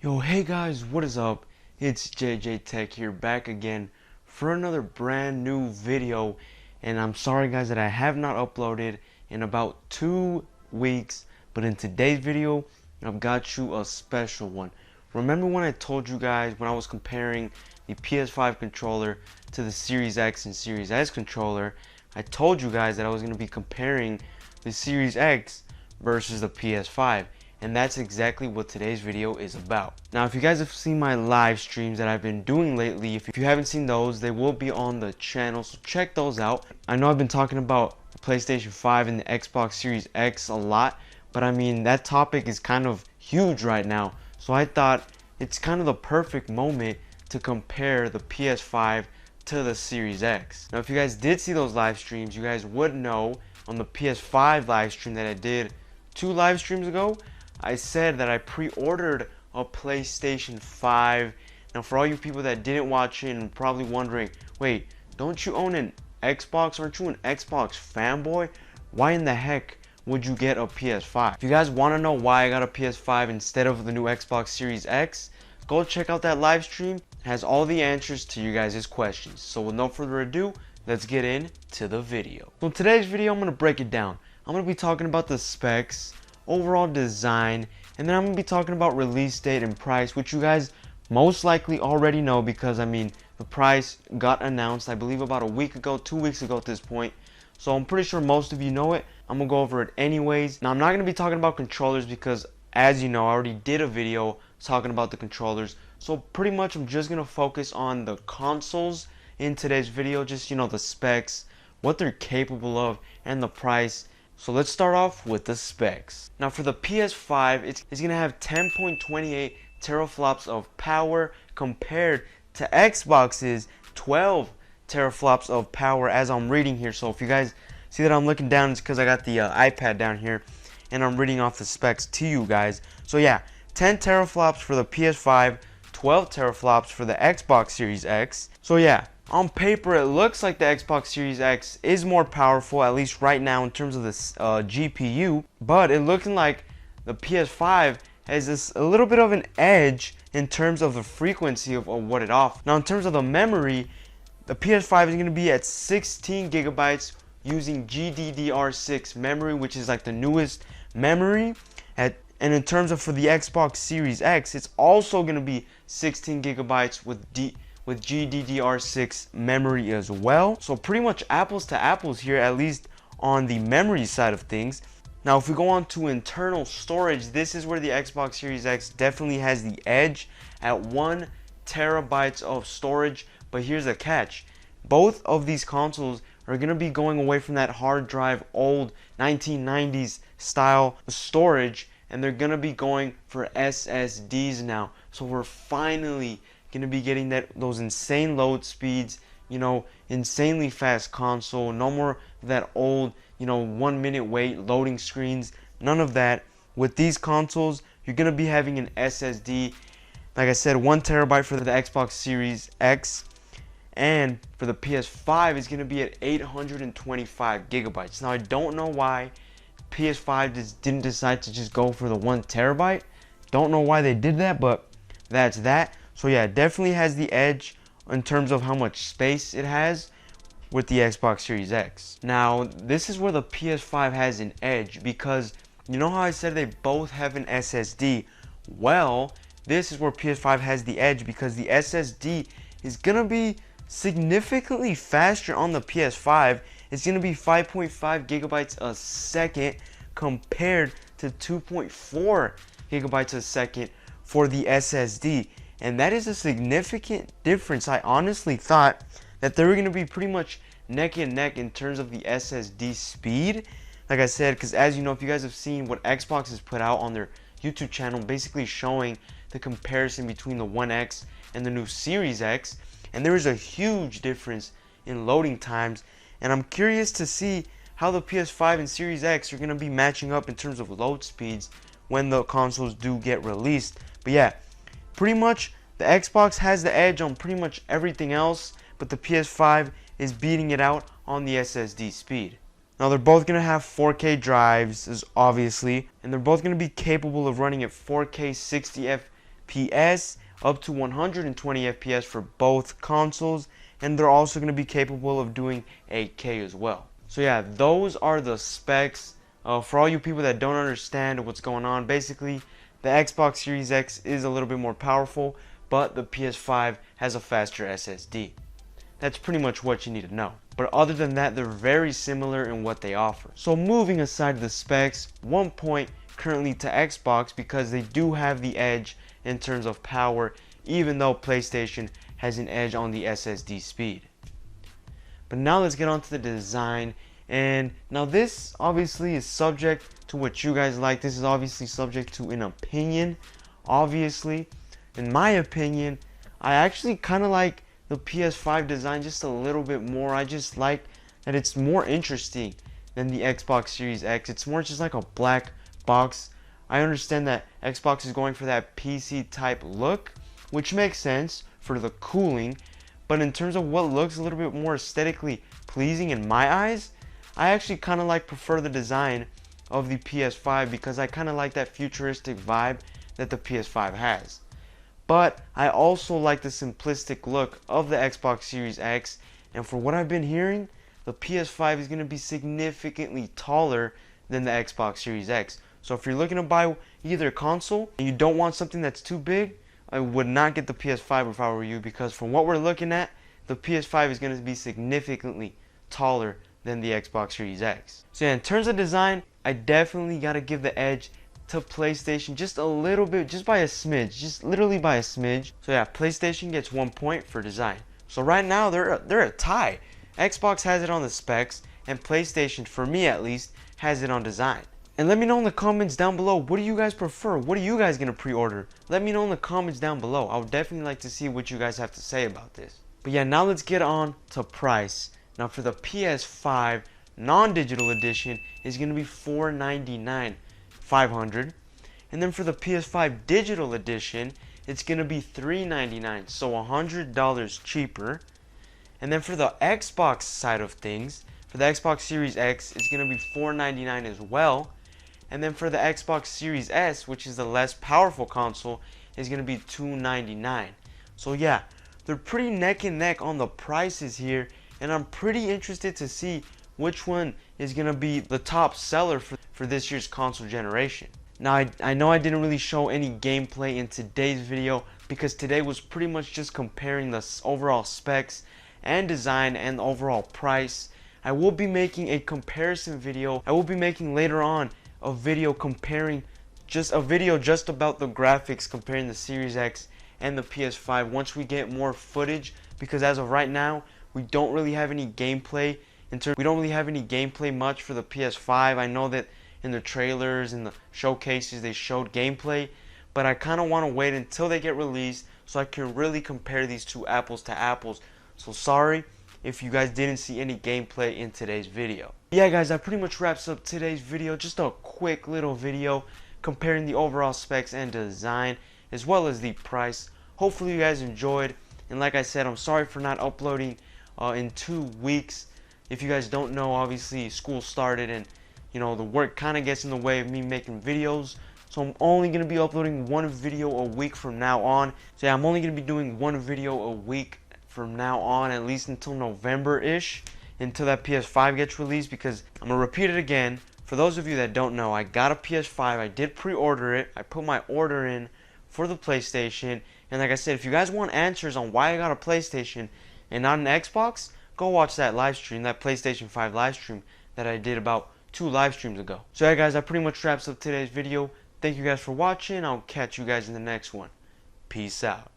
Yo, hey guys, what is up? It's JJ Tech here, back again for another brand new video. And I'm sorry guys that I have not uploaded in about 2 weeks, but in today's video I've got you a special one. Remember when I told you guys when I was comparing the PS5 controller to the Series X and Series S controller, I told you guys that I was going to be comparing the Series X versus the PS5. And that's exactly what today's video is about. Now, if you guys have seen my live streams that I've been doing lately, if you haven't seen those, they will be on the channel, so check those out. I know I've been talking about the PlayStation 5 and the Xbox Series X a lot, but I mean, that topic is kind of huge right now. So I thought it's kind of the perfect moment to compare the PS5 to the Series X. Now, if you guys did see those live streams, you guys would know on the PS5 live stream that I did 2 live streams ago, I said that I pre-ordered a PlayStation 5. Now, for all you people that didn't watch it and probably wondering, wait, don't you own an Xbox? Aren't you an Xbox fanboy? Why in the heck would you get a PS5? If you guys want to know why I got a PS5 instead of the new Xbox Series X, go check out that live stream. It has all the answers to you guys' questions. So with no further ado, let's get into the video. So in today's video, I'm going to break it down. I'm going to be talking about the specs, overall design, and then I'm going to be talking about release date and price, which you guys most likely already know because I mean the price got announced I believe about a week ago, 2 weeks ago at this point, so I'm pretty sure most of you know it. I'm going to go over it anyways. Now, I'm not going to be talking about controllers because, as you know, I already did a video talking about the controllers, so pretty much I'm just going to focus on the consoles in today's video, just, you know, the specs, what they're capable of, and the price. So let's start off with the specs. Now, for the PS5, it's going to have 10.28 teraflops of power compared to Xbox's 12 teraflops of power as I'm reading here. So if you guys see that I'm looking down, it's because I got the iPad down here and I'm reading off the specs to you guys. So yeah, 10 teraflops for the PS5, 12 teraflops for the Xbox Series X. So yeah, on paper, it looks like the Xbox Series X is more powerful, at least right now in terms of the GPU, but it looking like the PS5 has a little bit of an edge in terms of the frequency of what it offers. Now, in terms of the memory, the PS5 is going to be at 16 gigabytes using GDDR6 memory, which is like the newest memory. And in terms of for the Xbox Series X, it's also going to be 16 gigabytes with GDDR6 memory as well. So pretty much apples to apples here, at least on the memory side of things. Now, if we go on to internal storage, this is where the Xbox Series X definitely has the edge at 1 terabytes of storage. But here's the catch. Both of these consoles are going to be going away from that hard drive, old 1990s style storage, and they're going to be going for SSDs now. So we're finally going to be getting those insane load speeds, you know, insanely fast console. No more of that old, you know, 1 minute wait loading screens. None of that. With these consoles, you're going to be having an SSD, like I said, 1 terabyte for the Xbox Series X, and for the PS5 is going to be at 825 gigabytes. Now, I don't know why PS5 just didn't decide to just go for the 1 terabyte. Don't know why they did that, but that's that. So yeah, it definitely has the edge in terms of how much space it has with the Xbox Series X. Now, this is where the PS5 has an edge because you know how I said they both have an SSD? Well, this is where PS5 has the edge because the SSD is going to be significantly faster on the PS5. It's going to be 5.5 gigabytes a second compared to 2.4 gigabytes a second for the SSD. And that is a significant difference. I honestly thought that they were going to be pretty much neck and neck in terms of the SSD speed. Like I said, because as you know, if you guys have seen what Xbox has put out on their YouTube channel, basically showing the comparison between the One X and the new Series X, and there is a huge difference in loading times. And I'm curious to see how the PS5 and Series X are going to be matching up in terms of load speeds when the consoles do get released. But yeah, pretty much the Xbox has the edge on pretty much everything else, but the PS5 is beating it out on the SSD speed. Now, they're both going to have 4K drives, obviously, and they're both going to be capable of running at 4K 60 FPS, up to 120 FPS for both consoles, and they're also going to be capable of doing 8K as well. So yeah, those are the specs. For all you people that don't understand what's going on, basically the Xbox Series X is a little bit more powerful, but the PS5 has a faster SSD. That's pretty much what you need to know. But other than that, they're very similar in what they offer. So moving aside the specs, 1 point currently to Xbox because they do have the edge in terms of power, even though PlayStation has an edge on the SSD speed. But now let's get on to the design. And now this obviously is subject to what you guys like. This is obviously subject to an opinion. Obviously, in my opinion, I actually kind of like the PS5 design just a little bit more. I just like that it's more interesting than the Xbox Series X. It's more just like a black box. I understand that Xbox is going for that PC type look, which makes sense for the cooling, but in terms of what looks a little bit more aesthetically pleasing in my eyes, I actually kind of prefer the design of the PS5 because I kind of like that futuristic vibe that the PS5 has. But I also like the simplistic look of the Xbox Series X, and for what I've been hearing, the PS5 is going to be significantly taller than the Xbox Series X. So if you're looking to buy either console and you don't want something that's too big, I would not get the PS5 if I were you, because from what we're looking at, the PS5 is going to be significantly taller than the Xbox Series X. So yeah, in terms of design, I definitely got to give the edge to PlayStation just a little bit, just by a smidge, just literally by a smidge. So yeah, PlayStation gets 1 point for design. So right now they're a tie. Xbox has it on the specs, and PlayStation, for me at least, has it on design. And let me know in the comments down below, what do you guys prefer? What are you guys gonna pre-order? Let me know in the comments down below. I would definitely like to see what you guys have to say about this. But yeah, now let's get on to price. Now for the PS5 non-digital edition is gonna be $499, $500, and then for the PS5 digital edition it's gonna be $399, so $100 cheaper. And then for the Xbox side of things, for the Xbox Series X, it's gonna be $499 as well. And then for the Xbox Series S, which is the less powerful console, is gonna be $299. So yeah, they're pretty neck and neck on the prices here, and I'm pretty interested to see which one is gonna be the top seller for this year's console generation. Now I know I didn't really show any gameplay in today's video because today was pretty much just comparing the overall specs and design and the overall price. I will be making a comparison video. I will be making later on a video comparing, just about the graphics, comparing the Series X and the PS5 once we get more footage, because as of right now we don't really have any gameplay much for the PS5. I know that in the trailers and the showcases they showed gameplay, but I kind of want to wait until they get released so I can really compare these two apples to apples. So sorry if you guys didn't see any gameplay in today's video. Yeah guys, that pretty much wraps up today's video. Just a quick little video comparing the overall specs and design as well as the price. Hopefully you guys enjoyed, and like I said, I'm sorry for not uploading in 2 weeks. If you guys don't know, obviously school started and you know the work kind of gets in the way of me making videos. So I'm only going to be uploading 1 video a week from now on. So yeah, I'm only going to be doing 1 video a week from now on, at least until November-ish, until that PS5 gets released, because I'm going to repeat it again. For those of you that don't know, I got a PS5. I did pre-order it. I put my order in for the PlayStation. And like I said, if you guys want answers on why I got a PlayStation and not an Xbox, go watch that live stream, that PlayStation 5 live stream that I did about 2 live streams ago. So yeah guys, that pretty much wraps up today's video. Thank you guys for watching. I'll catch you guys in the next one. Peace out.